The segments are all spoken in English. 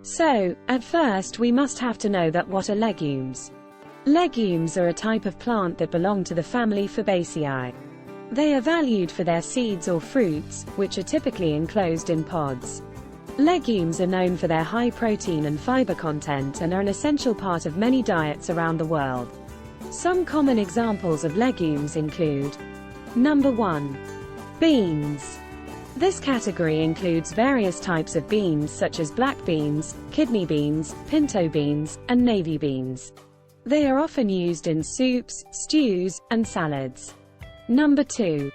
So, at first we must have to know that what are legumes. Legumes are a type of plant that belong to the family Fabaceae. They are valued for their seeds or fruits, which are typically enclosed in pods. Legumes are known for their high protein and fiber content and are an essential part of many diets around the world. Some common examples of legumes include: Number 1. Beans. This category includes various types of beans such as black beans, kidney beans, pinto beans, and navy beans. They are often used in soups, stews, and salads. Number 2.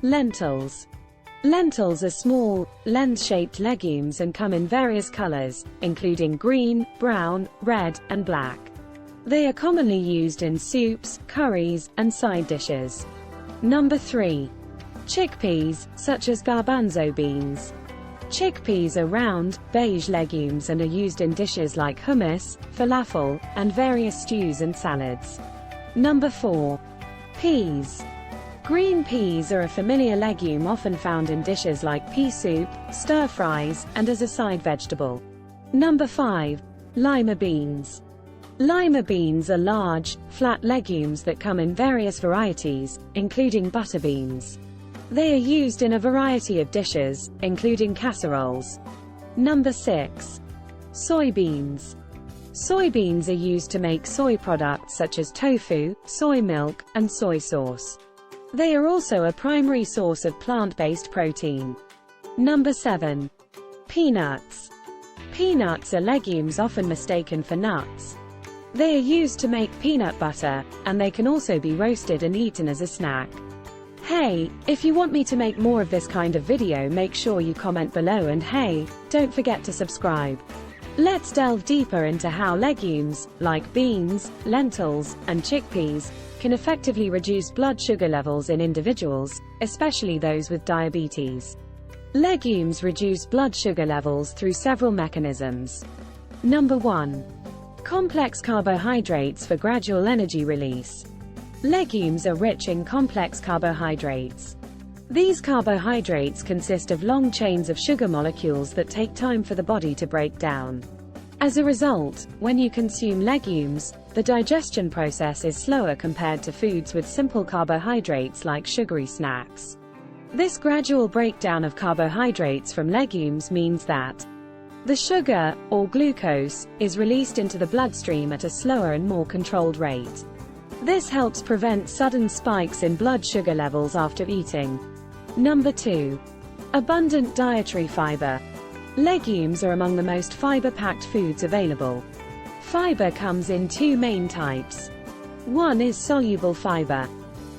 Lentils. Lentils are small, lens-shaped legumes and come in various colors, including green, brown, red, and black. They are commonly used in soups, curries, and side dishes. Number 3. Chickpeas, such as garbanzo beans. Chickpeas are round, beige legumes and are used in dishes like hummus, falafel, and various stews and salads. Number 4. Peas. Green peas are a familiar legume often found in dishes like pea soup, stir-fries, and as a side vegetable. Number 5. Lima beans. Lima beans are large, flat legumes that come in various varieties, including butter beans. They are used in a variety of dishes, including casseroles. Number 6. Soybeans. Soybeans are used to make soy products such as tofu, soy milk, and soy sauce. They are also a primary source of plant-based protein. Number 7. Peanuts. Peanuts are legumes often mistaken for nuts. They are used to make peanut butter, and they can also be roasted and eaten as a snack. Hey, if you want me to make more of this kind of video, make sure you comment below, and hey, don't forget to subscribe. Let's delve deeper into how legumes, like beans, lentils, and chickpeas, can effectively reduce blood sugar levels in individuals, especially those with diabetes. Legumes reduce blood sugar levels through several mechanisms. Number 1. Complex carbohydrates for gradual energy release. Legumes are rich in complex carbohydrates. These carbohydrates consist of long chains of sugar molecules that take time for the body to break down. As a result, when you consume legumes, the digestion process is slower compared to foods with simple carbohydrates like sugary snacks. This gradual breakdown of carbohydrates from legumes means that the sugar, or glucose, is released into the bloodstream at a slower and more controlled rate. This helps prevent sudden spikes in blood sugar levels after eating. Number 2. Abundant dietary fiber. Legumes are among the most fiber-packed foods available. Fiber comes in two main types. One is soluble fiber.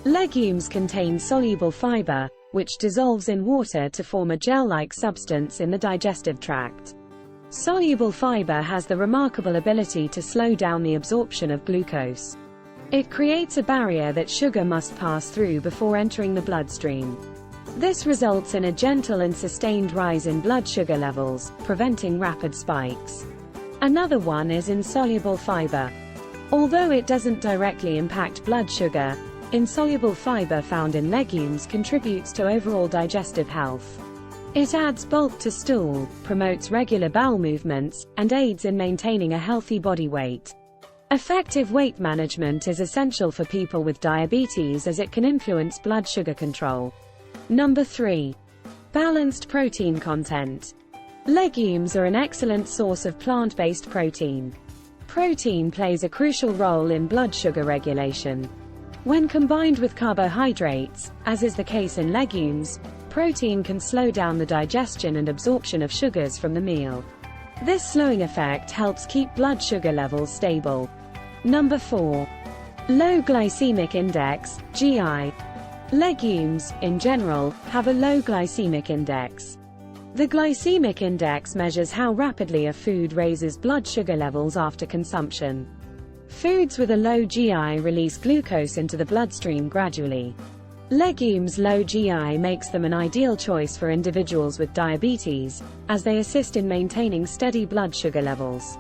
Legumes contain soluble fiber, which dissolves in water to form a gel-like substance in the digestive tract. Soluble fiber has the remarkable ability to slow down the absorption of glucose. It creates a barrier that sugar must pass through before entering the bloodstream. This results in a gentle and sustained rise in blood sugar levels, preventing rapid spikes. Another one is insoluble fiber. Although it doesn't directly impact blood sugar, insoluble fiber found in legumes contributes to overall digestive health. It adds bulk to stool, promotes regular bowel movements, and aids in maintaining a healthy body weight. Effective weight management is essential for people with diabetes as it can influence blood sugar control. Number 3. Balanced protein content. Legumes are an excellent source of plant-based protein. Protein plays a crucial role in blood sugar regulation. When combined with carbohydrates, as is the case in legumes, protein can slow down the digestion and absorption of sugars from the meal. This slowing effect helps keep blood sugar levels stable. Number 4. Low glycemic index, GI. Legumes, in general, have a low glycemic index. The glycemic index measures how rapidly a food raises blood sugar levels after consumption. Foods with a low GI release glucose into the bloodstream gradually. Legumes' low GI makes them an ideal choice for individuals with diabetes, as they assist in maintaining steady blood sugar levels.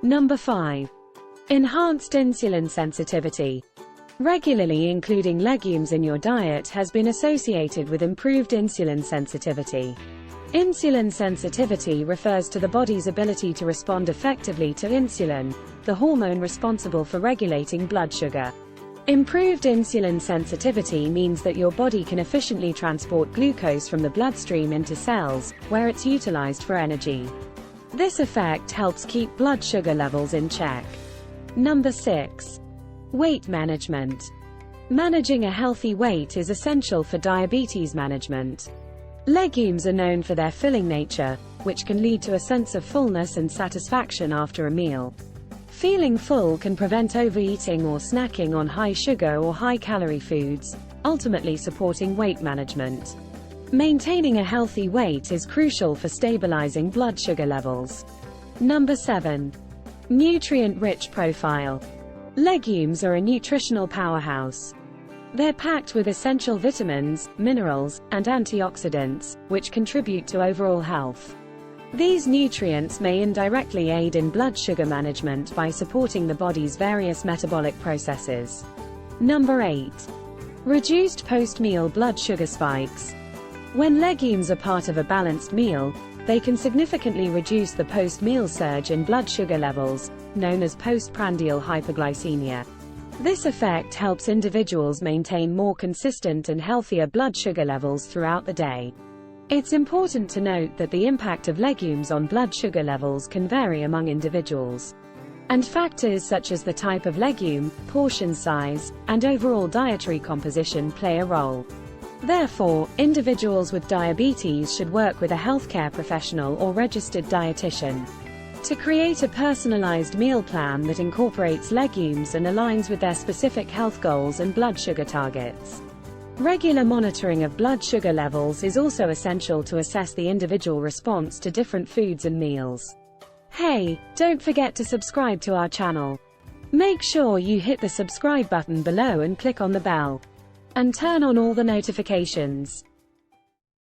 Number 5. Enhanced insulin sensitivity. Regularly including legumes in your diet has been associated with improved insulin sensitivity. Insulin sensitivity refers to the body's ability to respond effectively to insulin, the hormone responsible for regulating blood sugar. Improved insulin sensitivity means that your body can efficiently transport glucose from the bloodstream into cells, where it's utilized for energy. This effect helps keep blood sugar levels in check. Number 6. Weight management. Managing a healthy weight is essential for diabetes management. Legumes are known for their filling nature, which can lead to a sense of fullness and satisfaction after a meal. Feeling full can prevent overeating or snacking on high sugar or high calorie foods, ultimately supporting weight management. Maintaining a healthy weight is crucial for stabilizing blood sugar levels. Number 7. Nutrient-rich profile. Legumes are a nutritional powerhouse. They're packed with essential vitamins, minerals, and antioxidants, which contribute to overall health. These nutrients may indirectly aid in blood sugar management by supporting the body's various metabolic processes. Number 8. Reduced post-meal blood sugar spikes. When legumes are part of a balanced meal, they can significantly reduce the post-meal surge in blood sugar levels, known as postprandial hyperglycemia. This effect helps individuals maintain more consistent and healthier blood sugar levels throughout the day. It's important to note that the impact of legumes on blood sugar levels can vary among individuals. And factors such as the type of legume, portion size, and overall dietary composition play a role. Therefore, individuals with diabetes should work with a healthcare professional or registered dietitian to create a personalized meal plan that incorporates legumes and aligns with their specific health goals and blood sugar targets. Regular monitoring of blood sugar levels is also essential to assess the individual response to different foods and meals. Hey, don't forget to subscribe to our channel. Make sure you hit the subscribe button below and click on the bell. And turn on all the notifications.